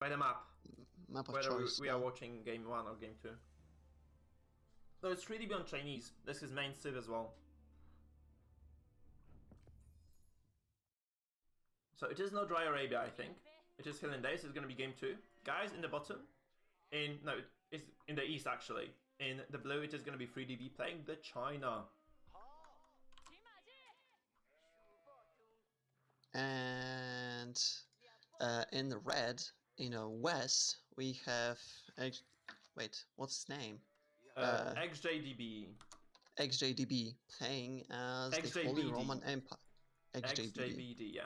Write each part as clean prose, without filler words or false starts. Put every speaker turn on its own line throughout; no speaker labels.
by the map.
Map of
Whether
choice.
we are watching game 1 or game 2. So it's 3DB on Chinese. This is main civ as well. So it is no Dry Arabia, I think. It is Hillen Days. It's going to be game 2. Guys in the bottom. No, it's in the east actually. In the blue, it is going to be 3DB playing the China.
And in the red, west, we have wait, what's his name?
XJDB.
XJDB playing as the Holy Roman Empire.
XJBD, yeah.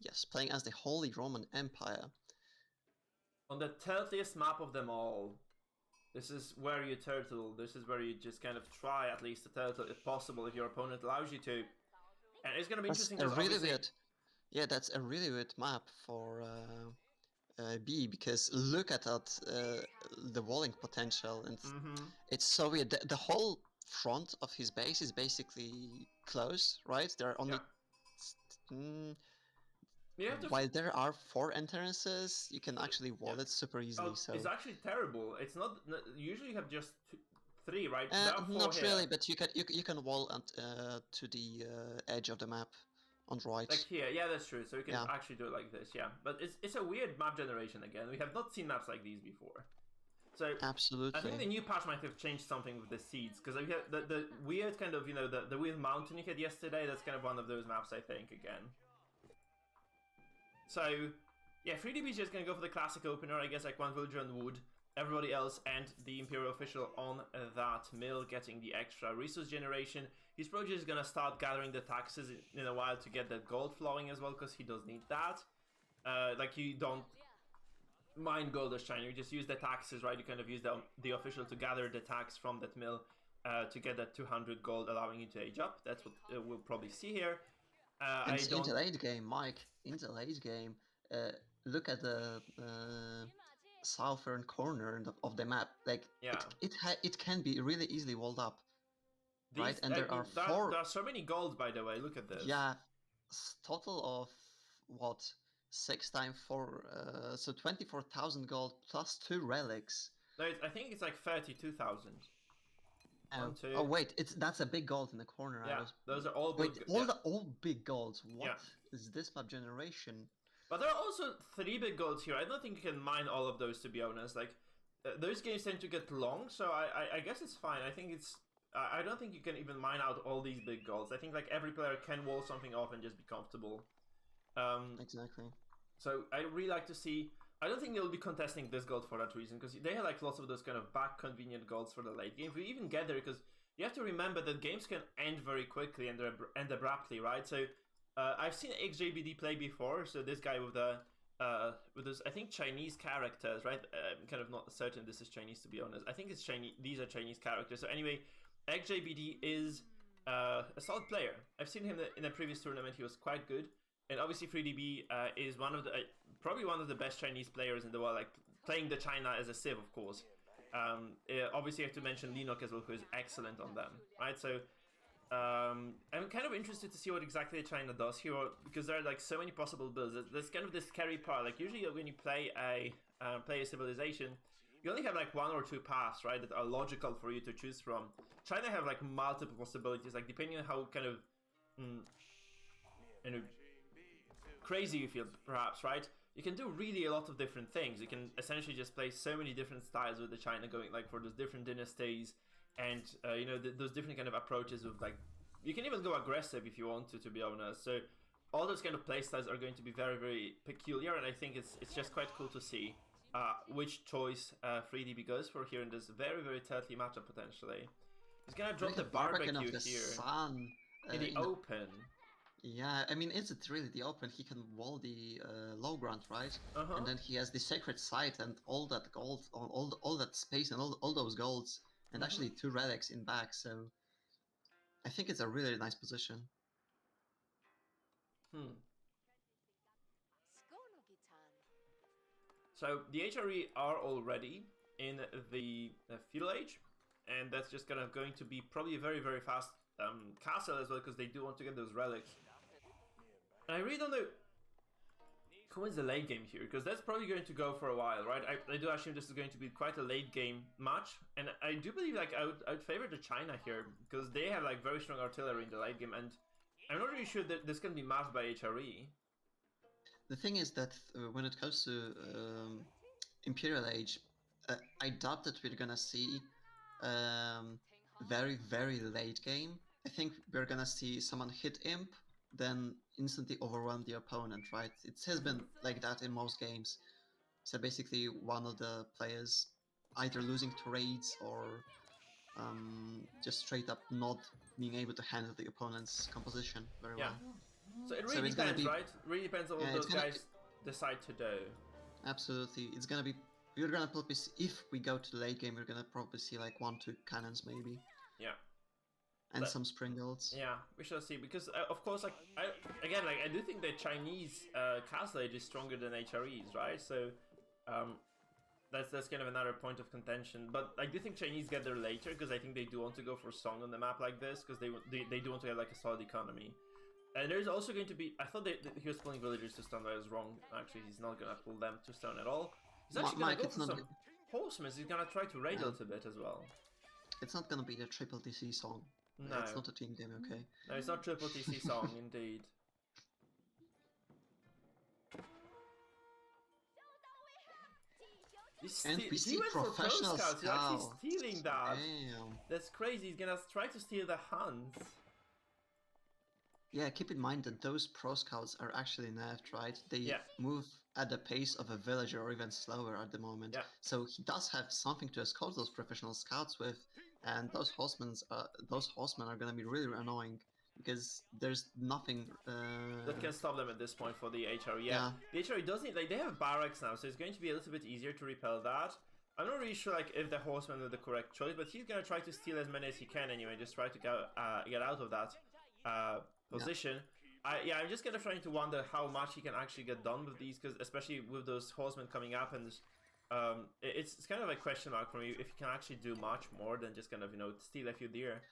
Yes, playing as the Holy Roman Empire.
On the turtliest map of them all. This is where you turtle. This is where you just kind of try at least to turtle if possible, if your opponent allows you to. And it's going to be interesting.
That's a really weird. Yeah, that's a really weird map for B, because look at that, the walling potential, and it's so weird. The whole front of his base is basically closed, right? There are only while there are 4 entrances, you can actually wall it super easily. So
it's actually terrible. It's not usually you have just 3, right? There are 4
not
here.
really, but you can wall to the edge of the map. On the right.
Like here, yeah, that's true. So we can actually do it like this, yeah. But it's a weird map generation again. We have not seen maps like these before. So
absolutely,
I think the new patch might have changed something with the seeds, because we had the weird kind of the weird mountain you had yesterday. That's kind of one of those maps, I think, again. So yeah, 3DB is just gonna go for the classic opener, I guess, like one villager on wood. Everybody else and the Imperial official on that mill getting the extra resource generation. He's probably just gonna start gathering the taxes in a while to get the gold flowing as well, because he does need that. Like, you don't mine gold as China, you just use the taxes, right? You kind of use the official to gather the tax from that mill to get that 200 gold, allowing you to age up. That's what we'll probably see here.
And in the late game, Mike, in the late game, look at the southern corner of the map. Like, it can be really easily walled up, right? And there are 4.
There are so many golds, by the way. Look at this.
Yeah, total of what, 6 times 4, so 24,000 gold plus 2 relics.
No, I think it's like 32,000.
Oh wait, that's a big gold in the corner.
Yeah, those are all
big. All big golds. What is this map generation?
But there are also 3 big golds here. I don't think you can mine all of those, to be honest. Like, those games tend to get long, so I guess it's fine. I think it's I don't think you can even mine out all these big golds. I think like every player can wall something off and just be comfortable.
Exactly.
So I really like to see. I don't think they'll be contesting this gold for that reason, because they have like lots of those kind of back convenient golds for the late game. If we even get there, because you have to remember that games can end very quickly and abruptly, right? So I've seen XJBD play before. So this guy with those, I think, Chinese characters, right? I'm kind of not certain this is Chinese, to be honest. I think it's Chinese. These are Chinese characters. So anyway, XJBD is a solid player. I've seen him in a previous tournament. He was quite good. And obviously 3DB is one of the probably one of the best Chinese players in the world, like playing the China as a civ, of course. Obviously, I have to mention Linok as well, who is excellent on them, right? So I'm kind of interested to see what exactly China does here, because there are like so many possible builds. There's kind of this scary part. Like, usually when you play a civilization, you only have like 1 or 2 paths, right, that are logical for you to choose from. China have like multiple possibilities, like depending on how kind of crazy you feel, perhaps, right? You can do really a lot of different things. You can essentially just play so many different styles with the China, going like for those different dynasties, and those different kind of approaches of, like, you can even go aggressive if you want to be honest. So all those kind of play styles are going to be very, very peculiar, and I think it's just quite cool to see which choice 3DB goes for here in this very, very turtly matchup potentially. He's gonna drop the barbecue here in the open.
Yeah, I mean, is it really the open? He can wall the low ground, right? And then he has the sacred site and all that gold, all that space and all those golds, and actually 2 relics in back. So I think it's a really nice position.
So the HRE are already in the feudal age, and that's just going to be probably a very, very fast castle as well, because they do want to get those relics. And I really don't know who wins the late game here? Because that's probably going to go for a while, right? I do assume this is going to be quite a late game match, and I do believe like I would favor the China here because they have like very strong artillery in the late game, and I'm not really sure that this can be matched by HRE.
The thing is that when it comes to Imperial Age, I doubt that we're gonna see very, very late game. I think we're gonna see someone hit Imp, then instantly overwhelm the opponent, right? It has been like that in most games. So basically one of the players either losing to raids or just straight up not being able to handle the opponent's composition very well.
So it really depends, right? Really depends on what those guys decide to do.
Absolutely. It's gonna be... We're gonna probably see, if we go to the late game, we're gonna probably see like 1-2 cannons maybe.
Yeah.
And some Springles.
Yeah, we shall see. Because of course, like I do think the Chinese Castle Age is stronger than HRE's, right? So that's kind of another point of contention. But I do think Chinese get there later because I think they do want to go for Song on the map like this because they do want to have like a solid economy. And there's also going to be... I thought that he was pulling villagers to stun, but I was wrong. Actually, he's not going to pull them to stun at all. He's actually going to go for some horsemen. He's going to try to raid a little bit as well.
It's not going to be the triple TC Song.
No.
It's not a team game, okay?
No, it's not triple TC Song, indeed.
And we see professional scouts.
He's actually stealing that.
Damn.
That's crazy. He's going to try to steal the Huns.
Yeah, keep in mind that those pro scouts are actually nerfed, right? They move at the pace of a villager or even slower at the moment.
Yeah.
So he does have something to escort those professional scouts with, and those horsemen are going to be really annoying because there's nothing
that can stop them at this point for the HRE. Yeah. The HRE does need, like, they have barracks now, so it's going to be a little bit easier to repel that. I'm not really sure like if the horsemen are the correct choice, but he's going to try to steal as many as he can anyway, just try to get out of that position. I'm just kind of trying to wonder how much he can actually get done with these, because especially with those horsemen coming up, and it's kind of a question mark for me if he can actually do much more than just kind of, you know, steal a few deer.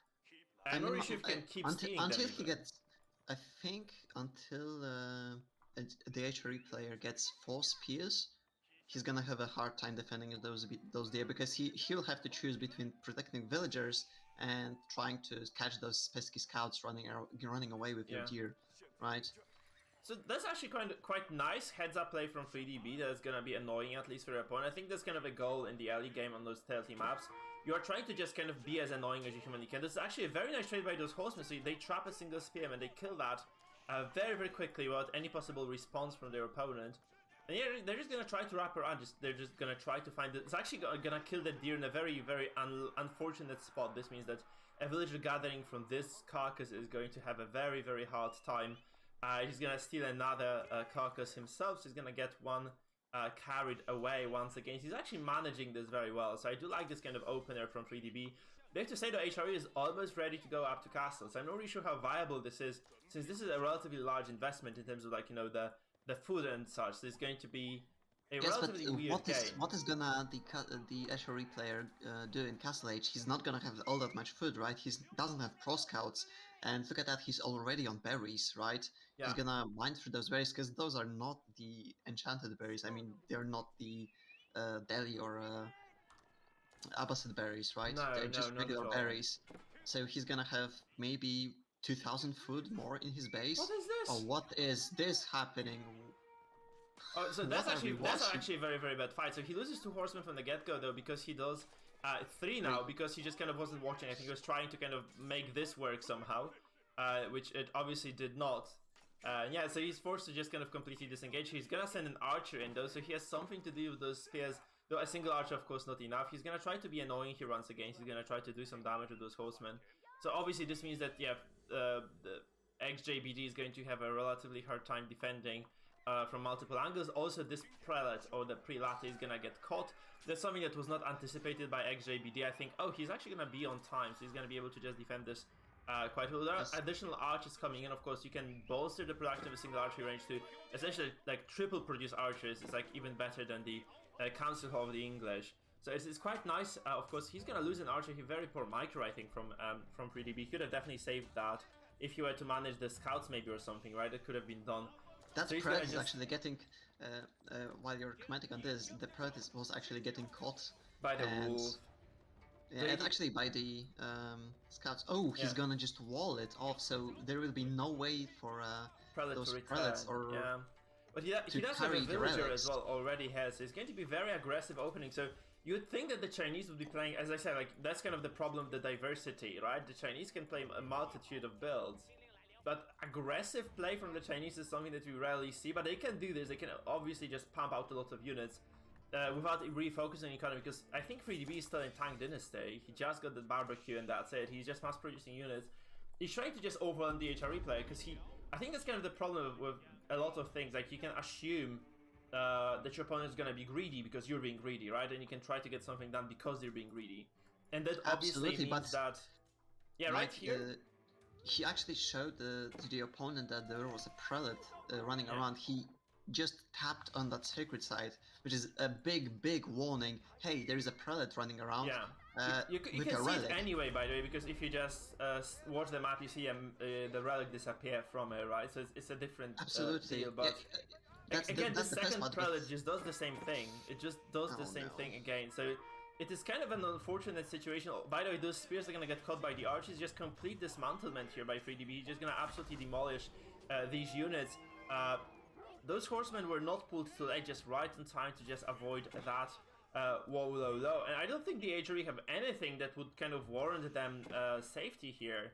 I'm not really sure if he can keep stealing
until
them
he gets, I think, until the HRE player gets 4 spears, he's gonna have a hard time defending those deer, because he'll have to choose between protecting villagers and trying to catch those pesky scouts running away with your deer, right?
So that's actually quite nice heads-up play from 3DB that is going to be annoying, at least for your opponent. I think that's kind of a goal in the early game on those stealthy maps. You are trying to just kind of be as annoying as you humanly can. This is actually a very nice trade by those horsemen. So they trap a single spearman, they kill that very, very quickly without any possible response from their opponent. And yeah, they're just going to try to wrap around. They're just going to try to find it. It's actually going to kill the deer in a very, very unfortunate spot. This means that a villager gathering from this carcass is going to have a very, very hard time. He's going to steal another carcass himself, so he's going to get one carried away once again. He's actually managing this very well, so I do like this kind of opener from 3DB. They have to say that HRE is almost ready to go up to castles. I'm not really sure how viable this is, since this is a relatively large investment in terms of, like, you know, the food and such. So it's going to be a relatively weird game.
What is gonna the HRE player do in Castle Age? He's not gonna have all that much food, right? He doesn't have pro scouts, and look at that, he's already on berries, right? Yeah. He's gonna mine through those berries, because those are not the enchanted berries. I mean, they're not the Delhi or Abbasid berries, right? They're just regular berries. So he's gonna have maybe 2,000 food more in his base.
What is this?
Oh, what is this happening?
Oh, so that's actually a very, very bad fight. So he loses 2 horsemen from the get-go, though, because he does 3 now, because he just kind of wasn't watching. I think he was trying to kind of make this work somehow, which it obviously did not. Yeah, so he's forced to just kind of completely disengage. He's gonna send an archer in, though, so he has something to do with those spears. Though a single archer, of course, not enough. He's gonna try to be annoying here once again. He's gonna try to do some damage with those horsemen. So obviously this means that, yeah, the XJDB is going to have a relatively hard time defending from multiple angles. Also, this prelate or the prelate is gonna get caught. That's something that was not anticipated by XJDB. I think, oh, he's actually gonna be on time, so he's gonna be able to just defend this quite well. There are additional archers coming in. Of course, you can bolster the production of a single archery range to essentially like triple produce archers. It's like even better than the Council Hall of the English. So it's quite nice. Of course, he's gonna lose an archer. He very poor micro, I think, from 3DB. He could have definitely saved that if he were to manage the scouts maybe or something, right? It could have been done.
That
So he's
Pred
gonna
is
just
actually getting, while you're commenting on this, the Pred was actually getting caught.
by the
And
wolf.
yeah, and actually by the scouts. Oh, he's
Yeah.
gonna just wall it off, so there will be no way for
Prelate
those
to return.
prelates or
Yeah. But he
to
does have a
carry the
villager
relics.
as well, already has. So it's going to be very aggressive opening. So you would think that the Chinese would be playing, as I said, like that's kind of the problem, the diversity, right? The Chinese can play a multitude of builds. But aggressive play from the Chinese is something that we rarely see, but they can do this. They can obviously just pump out a lot of units without refocusing the economy, because I think 3DB is still in Tang Dynasty. He just got the barbecue and that's it. He's just mass producing units. He's trying to just overwhelm the HRE player, because I think that's kind of the problem with a lot of things. Like, you can assume that your opponent is going to be greedy because you're being greedy, right? And you can try to get something done because they're being greedy. And that obviously means that... Yeah, right here...
he actually showed to the opponent that there was a prelate running around. He just tapped on that sacred site, which is a big warning. Hey, there is a prelate running around.
Yeah. You can see it anyway, by the way, because if you just watch the map, you see the relic disappear from it, right? So it's a different deal. But again, the second prelate just does the same thing. It just does the same thing again. So it is kind of an unfortunate situation. By the way, those spears are going to get caught by the archers. Just complete dismantlement here by 3DB. He's just going to absolutely demolish these units. Those horsemen were not pulled to the edge just right in time to just avoid that wall low. And I don't think the HRE have anything that would kind of warrant them safety here.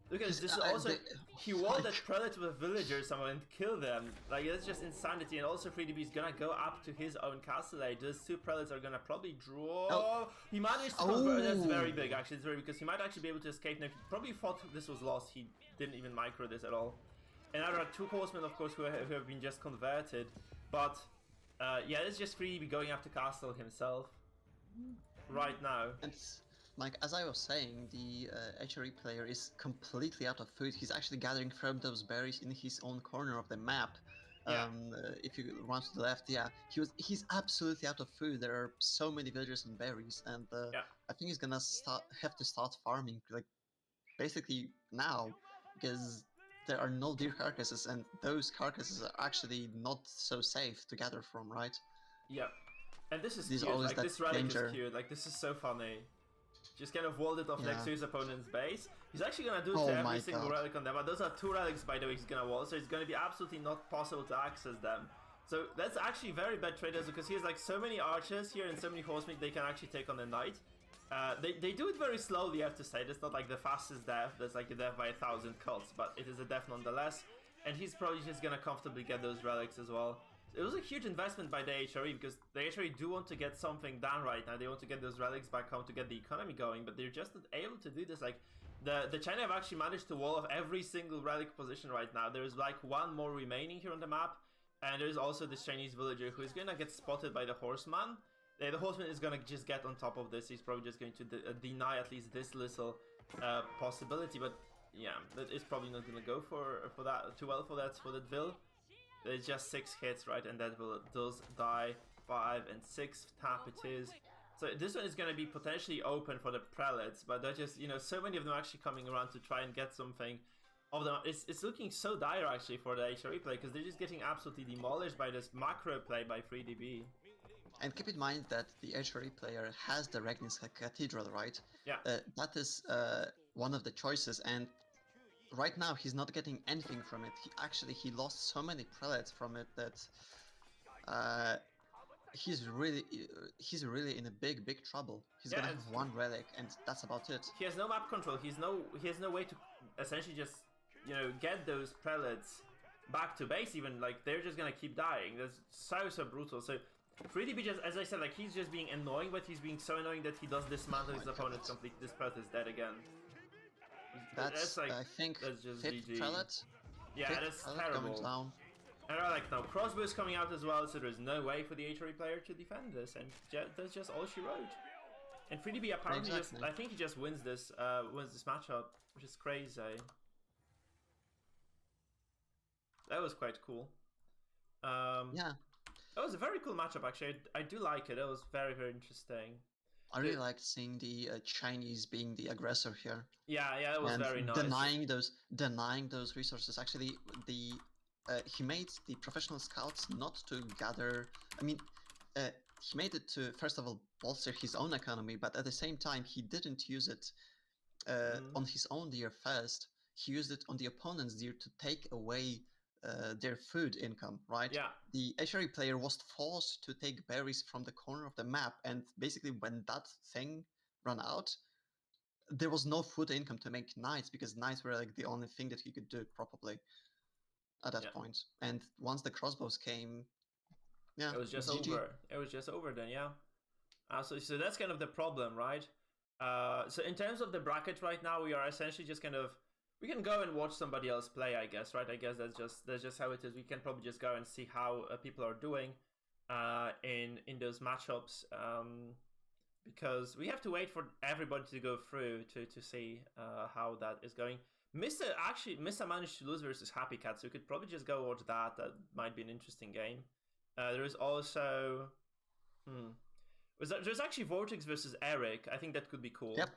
Because this is also, he walled that prelate with a villager somehow and kill them. Like, that's just insanity. And also 3DB is gonna go up to his own castle. Those two prelates are gonna probably draw. Oh, he managed to convert. That's very big, actually. It's very big, because he might actually be able to escape now. He probably thought this was lost. He didn't even micro this at all. And there are two horsemen, of course, who have been just converted. But yeah, it's just 3DB going after castle himself right now.
Like, as I was saying, the HRE player is completely out of food. He's actually gathering from those berries in his own corner of the map.
Yeah.
If you run to the left, yeah, he's absolutely out of food. There are so many villagers and berries, and I think he's gonna have to start farming, like, basically now, because there are no deer carcasses, and those carcasses are actually not so safe to gather from, right?
Yeah. And this is cute. Like, this relic is cute. Like, this is so funny. Just kind of walled it off next to his opponent's base. He's actually gonna do it to every single relic on them. But those are two relics, by the way, he's gonna wall, so it's gonna be absolutely not possible to access them. So that's actually very bad traders, because he has like so many archers here and so many horsemen they can actually take on the knight. They do it very slowly, I have to say. That's not like the fastest death. That's like a death by 1,000 cuts, but it is a death nonetheless. And he's probably just gonna comfortably get those relics as well. It was a huge investment by the HRE, because the HRE do want to get something done right now. They want to get those relics back home to get the economy going, but they're just not able to do this. Like, the China have actually managed to wall off every single relic position right now. There's like one more remaining here on the map, and there's also this Chinese villager who is gonna get spotted by the horseman. The horseman is gonna just get on top of this. He's probably just going to deny at least this little possibility, but yeah, that is probably not gonna go for that too well for that Vil. It's just 6 hits, right? And that does die. 5 and 6 tap it is. So this one is going to be potentially open for the prelates, but they're just, you know, so many of them actually coming around to try and get something of them. It's looking so dire actually for the HRE play, because they're just getting absolutely demolished by this macro play by 3DB.
And keep in mind that the HRE player has the Regni's Cathedral, right?
Yeah.
That is one of the choices, and right now he's not getting anything from it. He lost so many prelates from it that he's really in a big trouble. He's gonna have one relic, and that's about it.
He has no map control. He has no way to essentially just, you know, get those prelates back to base. Even like they're just gonna keep dying. That's so brutal. So 3DB just, as I said, like he's just being annoying, but he's being so annoying that he does dismantle his opponent completely. This prelate is dead again.
That's like, I think,
that's just
5th
GG.
prelate?
Yeah, that's terrible.
Down.
And I like now crossbow is coming out as well, so there's no way for the HRE player to defend this, and that's just all she wrote. And 3DB apparently I think he just wins this matchup, which is crazy. That was quite cool.
Yeah.
That was a very cool matchup actually. I do like it. It was very interesting.
I really liked seeing the Chinese being the aggressor here.
Yeah, it was very nice.
Denying those resources. Actually, the he made the professional scouts not to gather. I mean, he made it to first of all bolster his own economy, but at the same time he didn't use it on his own deer first. He used it on the opponent's deer to take away their food income, right?
Yeah.
The estuary player was forced to take berries from the corner of the map, and basically when that thing ran out, there was no food income to make knights, because knights were like the only thing that he could do probably at that point. And once the crossbows came, yeah,
it was just
GG.
over. It was just over then, yeah. So that's kind of the problem, right? So in terms of the bracket right now, we are essentially just kind of, we can go and watch somebody else play, I guess, right? I guess that's just how it is. We can probably just go and see how people are doing in those matchups, because we have to wait for everybody to go through to see how that is going. Missa managed to lose versus Happy Cat, so we could probably just go watch that. That might be an interesting game. There is also there's actually Vortex versus Eric. I think that could be cool.
Yep.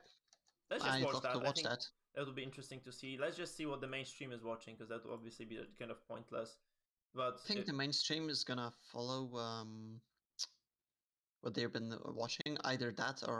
Let's just watch that.
I think that
would be interesting to see. Let's just see what the mainstream is watching, because that would obviously be kind of pointless. But
I think the mainstream is gonna follow what they've been watching, either that or